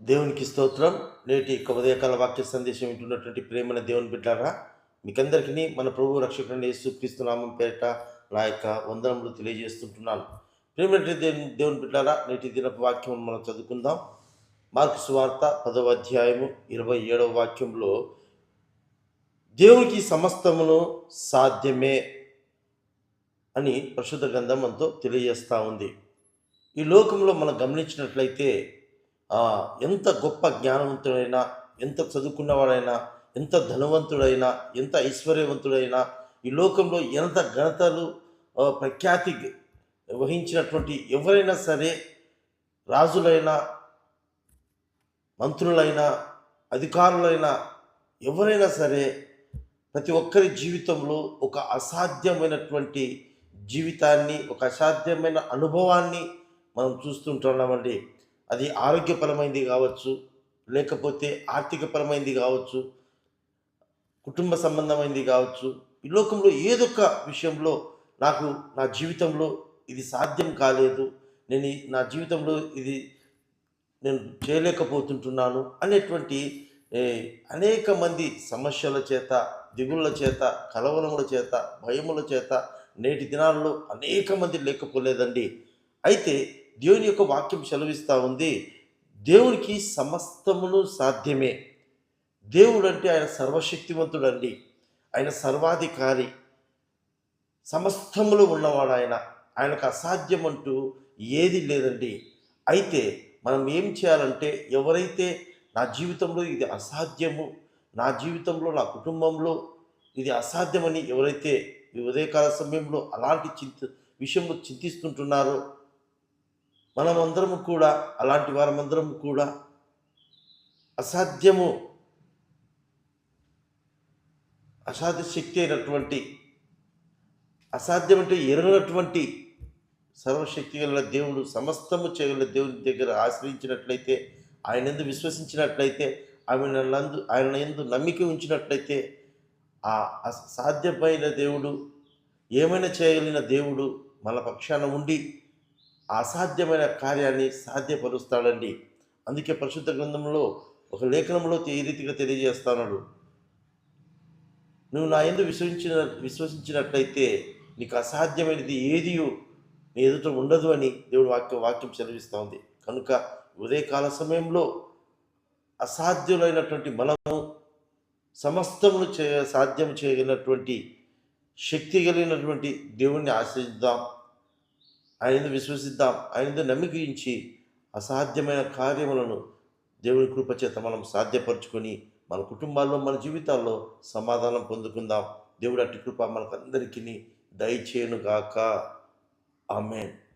దేవునికి స్తోత్రం. నేటి ఉదయకాల వాక్య సందేశం వింటున్నటువంటి ప్రేమైన దేవుని బిడ్డారా, మీకందరికీ మన ప్రభు రక్షకుడైన యేసుక్రీస్తు నామం పేరిట నా యొక్క వందనములు తెలియజేస్తుంటున్నాను. ప్రేమైన దేవుని బిడ్డారా, నేటి దినపు వాక్యం మనం చదువుకుందాం. మార్కు సువార్త 10వ అధ్యాయము 27వ వాక్యంలో దేవునికి సమస్తమును సాధ్యమే అని పరిశుద్ధ గ్రంథం మనతో తెలియజేస్తూ ఉంది. ఈ లోకంలో మనం గమనించినట్లయితే ఎంత గొప్ప జ్ఞానవంతుడైనా, ఎంత చదువుకున్నవాడైనా, ఎంత ధనవంతుడైనా, ఎంత ఐశ్వర్యవంతుడైనా, ఈ లోకంలో ఎంత ఘనతలు ప్రఖ్యాతి వహించినటువంటి ఎవరైనా సరే, రాజులైనా, మంత్రులైనా, అధికారులైనా, ఎవరైనా సరే, ప్రతి ఒక్కరి జీవితంలో ఒక అసాధ్యమైనటువంటి జీవితాన్ని, ఒక అసాధ్యమైన అనుభవాన్ని మనం చూస్తుంటున్నామండి. అది ఆరోగ్యపరమైనది కావచ్చు, లేకపోతే ఆర్థికపరమైనది కావచ్చు, కుటుంబ సంబంధమైనది కావచ్చు. ఈ లోకంలో ఏదొక విషయంలో నా జీవితంలో ఇది సాధ్యం కాలేదు, నా జీవితంలో నేను చేయలేకపోతుంటున్నాను అనేటువంటి అనేక మంది సమస్యల చేత, దిగుళ్ళ చేత, కలవరముల చేత, భయముల చేత నేటి దినాల్లో అనేక మంది లేకపోలేదండి. అయితే దేవుని యొక్క వాక్యం సెలవిస్తూ ఉంది, దేవునికి సమస్తమును సాధ్యమే. దేవుడు అంటే ఆయన సర్వశక్తివంతుడండి, ఆయన సర్వాధికారి, సమస్తములో ఉన్నవాడు ఆయనకు అసాధ్యం అంటూ ఏది లేదండి. అయితే మనం ఏం చేయాలంటే, ఎవరైతే నా జీవితంలో ఇది అసాధ్యము, నా జీవితంలో, నా కుటుంబంలో ఇది అసాధ్యమని ఎవరైతే ఈ ఉదయకాల సమయంలో అలాంటి విషయంలో చింతిస్తుంటున్నారో, మనమందరము కూడా, అలాంటి వారమందరము కూడా అసాధ్య శక్తి అయినటువంటి, అసాధ్యమంటే ఎరగనటువంటి సర్వశక్తి గల దేవుడు, సమస్తము చేయగల దేవుని దగ్గర ఆశ్రయించినట్లయితే, ఆయన యందు విశ్వసించినట్లయితే, ఆయన యందు నమ్మిక ఉంచినట్లయితే, ఆ అసాధ్యమైన దేవుడు, ఏమైనా చేయగలిగిన దేవుడు మన పక్షాన ఉండి అసాధ్యమైన కార్యాన్ని సాధ్యపరుస్తాడండి. అందుకే పరిశుద్ధ గ్రంథంలో ఒక లేఖనంలో ఈ రీతిగా తెలియజేస్తున్నాడు, నువ్వు నా యందు విశ్వసించినట్లయితే నీకు అసాధ్యమైనది ఏది నీ ఎదుట ఉండదు అని దేవుడు వాక్యం సెలవిస్తూ ఉంది. కనుక ఉదయకాల సమయంలో అసాధ్యులైనటువంటి మనము సమస్తమును సాధ్యం చేయగలిగినటువంటి శక్తి కలిగినటువంటి దేవుణ్ణి ఆశ్రయిద్దాం, ఆయన విశ్వసిద్దాం, ఆయన నమ్మిక ఉంచి అసాధ్యమైన కార్యములను దేవుని కృపచేత మనం సాధ్యపరచుకొని మన కుటుంబాల్లో, మన జీవితాల్లో సమాధానం పొందుకుందాం. దేవుడు అట్టి కృప మనకందరికీ దయచేయునుగాక. ఆమేన్.